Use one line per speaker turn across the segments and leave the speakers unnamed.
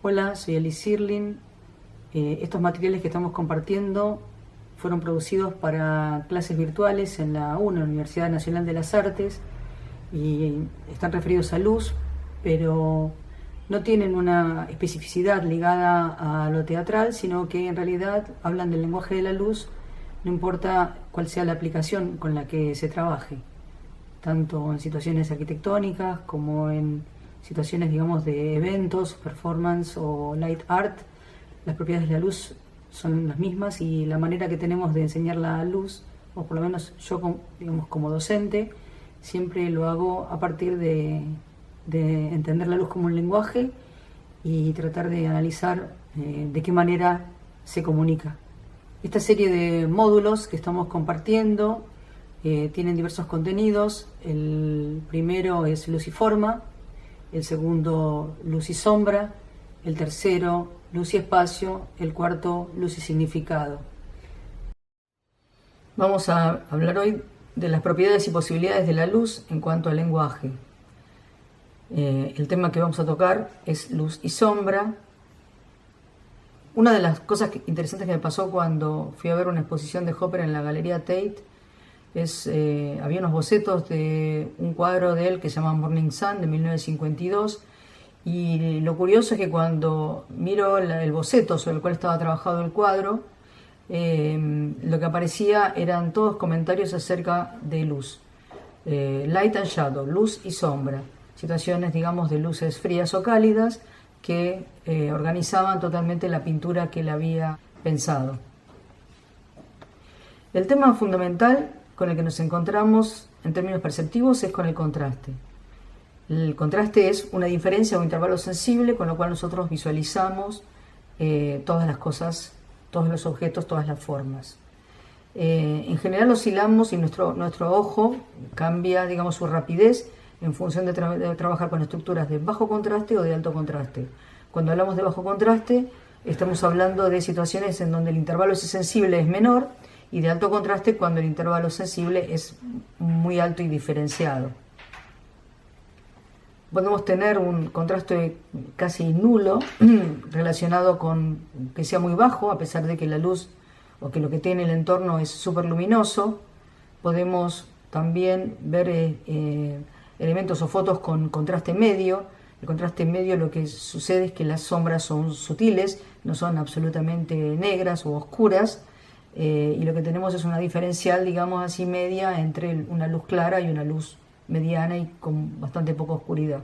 Hola, soy Alice Sirlin. Estos materiales que estamos compartiendo fueron producidos para clases virtuales en la UNA, Universidad Nacional de las Artes, y están referidos a luz, pero no tienen una especificidad ligada a lo teatral, sino que en realidad hablan del lenguaje de la luz, no importa cuál sea la aplicación con la que se trabaje, tanto en situaciones arquitectónicas como en situaciones, digamos, de eventos, performance o light art. Las propiedades de la luz son las mismas y la manera que tenemos de enseñar la luz, o por lo menos yo, digamos, como docente, siempre lo hago a partir de entender la luz como un lenguaje y tratar de analizar de qué manera se comunica. Esta serie de módulos que estamos compartiendo tienen diversos contenidos. El primero es luz y forma, el segundo luz y sombra, el tercero luz y espacio, el cuarto luz y significado. Vamos a hablar hoy de las propiedades y posibilidades de la luz en cuanto al lenguaje. El tema que vamos a tocar es luz y sombra. Una de las cosas interesantes que me pasó cuando fui a ver una exposición de Hopper en la Galería Tate había unos bocetos de un cuadro de él que se llama Morning Sun de 1952, y lo curioso es que cuando miro el boceto sobre el cual estaba trabajado el cuadro, lo que aparecía eran todos comentarios acerca de luz, light and shadow, luz y sombra, situaciones, digamos, de luces frías o cálidas que organizaban totalmente la pintura que él había pensado. El tema fundamental con el que nos encontramos en términos perceptivos es con el contraste. El contraste es una diferencia o intervalo sensible con lo cual nosotros visualizamos todas las cosas, todos los objetos, todas las formas. En general oscilamos y nuestro ojo cambia, digamos, su rapidez en función de trabajar con estructuras de bajo contraste o de alto contraste. Cuando hablamos de bajo contraste, estamos hablando de situaciones en donde el intervalo sensible es menor, y de alto contraste cuando el intervalo sensible es muy alto y diferenciado. Podemos tener un contraste casi nulo relacionado con que sea muy bajo, a pesar de que la luz o que lo que tiene el entorno es súper luminoso. Podemos también ver elementos o fotos con contraste medio. El contraste medio, lo que sucede es que las sombras son sutiles, no son absolutamente negras o oscuras, y lo que tenemos es una diferencial, digamos así, media entre una luz clara y una luz mediana y con bastante poca oscuridad.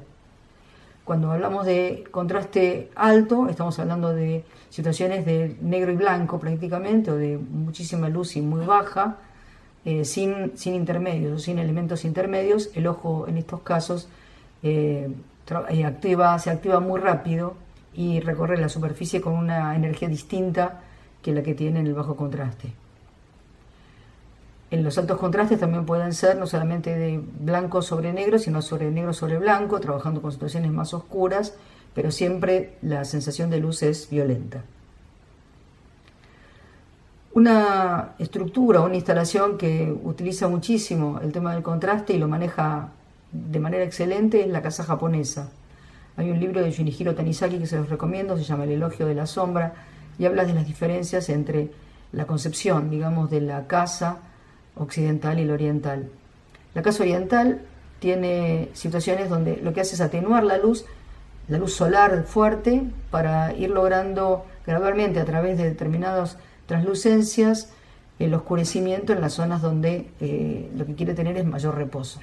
Cuando hablamos de contraste alto, estamos hablando de situaciones de negro y blanco prácticamente, o de muchísima luz y muy baja, sin intermedios o sin elementos intermedios. El ojo en estos casos se activa muy rápido y recorre la superficie con una energía distinta que la que tiene en el bajo contraste. En los altos contrastes también pueden ser no solamente de blanco sobre negro, sino sobre negro sobre blanco, trabajando con situaciones más oscuras, pero siempre la sensación de luz es violenta. Una estructura, una instalación que utiliza muchísimo el tema del contraste y lo maneja de manera excelente es la casa japonesa. Hay un libro de Junichiro Tanizaki que se los recomiendo, se llama El elogio de la sombra, y habla de las diferencias entre la concepción, digamos, de la casa occidental y la oriental. La casa oriental tiene situaciones donde lo que hace es atenuar la luz solar fuerte, para ir logrando gradualmente a través de determinadas translucencias el oscurecimiento en las zonas donde lo que quiere tener es mayor reposo.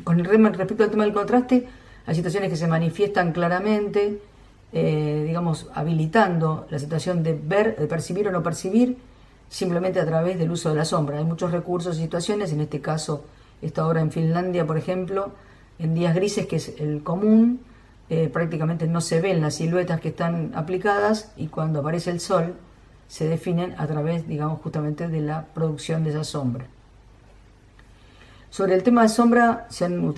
Respecto al tema del contraste, hay situaciones que se manifiestan claramente, digamos, habilitando la situación de ver, de percibir o no percibir, simplemente a través del uso de la sombra. Hay muchos recursos y situaciones, en este caso, esta obra en Finlandia, por ejemplo, en días grises, que es el común, prácticamente no se ven las siluetas que están aplicadas, y cuando aparece el sol se definen a través, digamos, justamente de la producción de esa sombra. Sobre el tema de sombra se han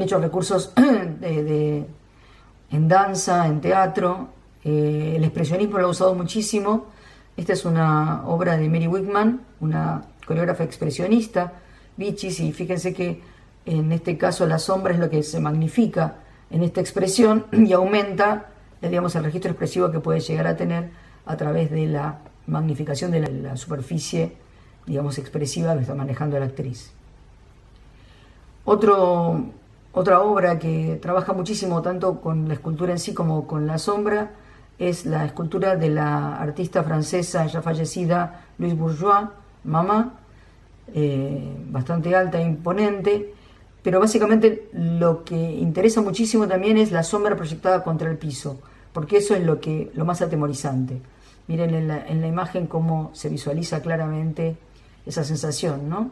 hecho recursos en danza, en teatro. El expresionismo lo ha usado muchísimo. Esta es una obra de Mary Wickman, una coreógrafa expresionista, Bichis, y fíjense que en este caso la sombra es lo que se magnifica en esta expresión y aumenta digamos, el registro expresivo que puede llegar a tener a través de la magnificación de la superficie, digamos, expresiva que está manejando la actriz. Otra obra que trabaja muchísimo tanto con la escultura en sí como con la sombra es la escultura de la artista francesa ya fallecida Louise Bourgeois, Mamá, bastante alta e imponente, pero básicamente lo que interesa muchísimo también es la sombra proyectada contra el piso, porque eso es lo más atemorizante. Miren en la imagen cómo se visualiza claramente esa sensación, ¿no?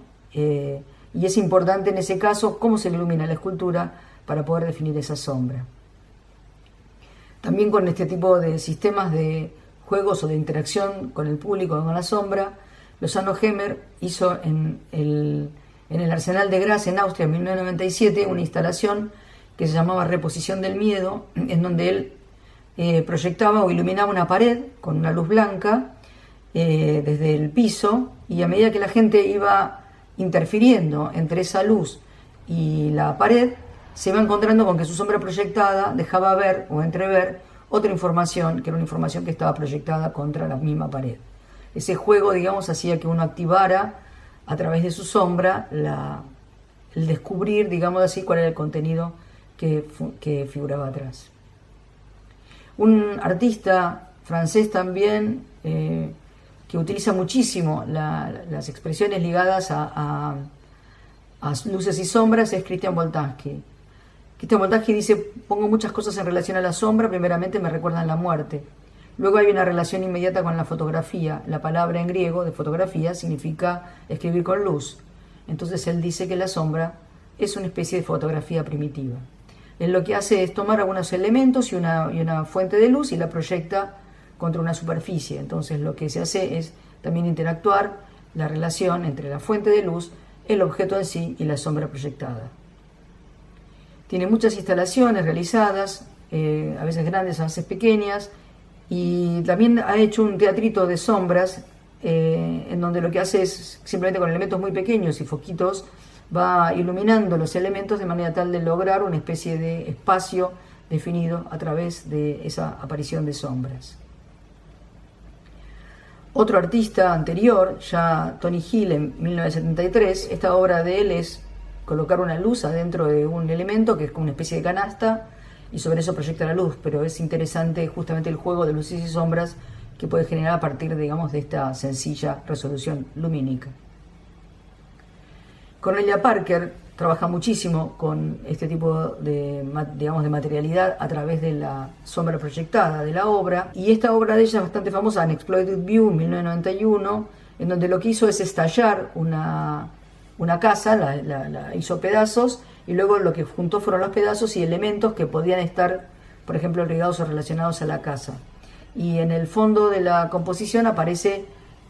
Y es importante en ese caso cómo se ilumina la escultura para poder definir esa sombra. También con este tipo de sistemas de juegos o de interacción con el público, con la sombra, Lozano Hemmer hizo en el Arsenal de Graz en Austria en 1997 una instalación que se llamaba Reposición del Miedo, en donde él proyectaba o iluminaba una pared con una luz blanca desde el piso, y a medida que la gente iba interfiriendo entre esa luz y la pared, se iba encontrando con que su sombra proyectada dejaba ver o entrever otra información, que era una información que estaba proyectada contra la misma pared. Ese juego, digamos, hacía que uno activara a través de su sombra el descubrir, digamos así, cuál era el contenido que figuraba atrás. Un artista francés también que utiliza muchísimo las expresiones ligadas a luces y sombras es Christian Boltanski. Christian Boltanski dice: pongo muchas cosas en relación a la sombra, primeramente me recuerdan la muerte. Luego hay una relación inmediata con la fotografía. La palabra en griego de fotografía significa escribir con luz. Entonces él dice que la sombra es una especie de fotografía primitiva. Él lo que hace es tomar algunos elementos y una fuente de luz y la proyecta contra una superficie. Entonces lo que se hace es también interactuar la relación entre la fuente de luz, el objeto en sí y la sombra proyectada. Tiene muchas instalaciones realizadas, a veces grandes, a veces pequeñas, y también ha hecho un teatrito de sombras en donde lo que hace es simplemente con elementos muy pequeños y foquitos va iluminando los elementos de manera tal de lograr una especie de espacio definido a través de esa aparición de sombras. Otro artista anterior, ya Tony Hill en 1973, esta obra de él es colocar una luz adentro de un elemento que es como una especie de canasta y sobre eso proyecta la luz, pero es interesante justamente el juego de luces y sombras que puede generar a partir, digamos, de esta sencilla resolución lumínica. Cornelia Parker trabaja muchísimo con este tipo de materialidad a través de la sombra proyectada de la obra, y esta obra de ella es bastante famosa, Unexploded View, 1991, en donde lo que hizo es estallar una casa, la hizo pedazos, y luego lo que juntó fueron los pedazos y elementos que podían estar, por ejemplo, ligados o relacionados a la casa. Y en el fondo de la composición aparece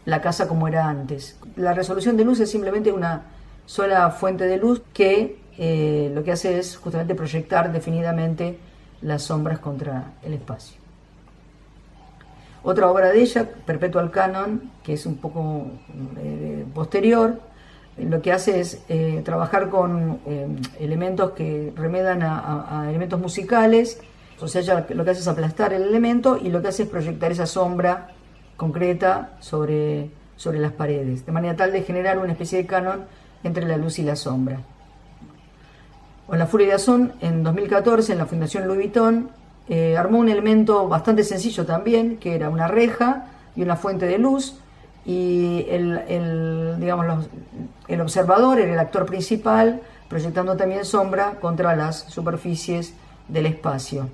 la casa como era antes. La resolución de luz es simplemente una sola fuente de luz que lo que hace es justamente proyectar definidamente las sombras contra el espacio. Otra obra de ella, Perpetual Canon, que es un poco posterior, lo que hace es trabajar con elementos que remedan a elementos musicales. O sea, ella lo que hace es aplastar el elemento y lo que hace es proyectar esa sombra concreta sobre las paredes, de manera tal de generar una especie de canon entre la luz y la sombra. O La Furia de Azón, en 2014, en la Fundación Louis Vuitton, armó un elemento bastante sencillo también, que era una reja y una fuente de luz, y el observador era el actor principal, proyectando también sombra contra las superficies del espacio.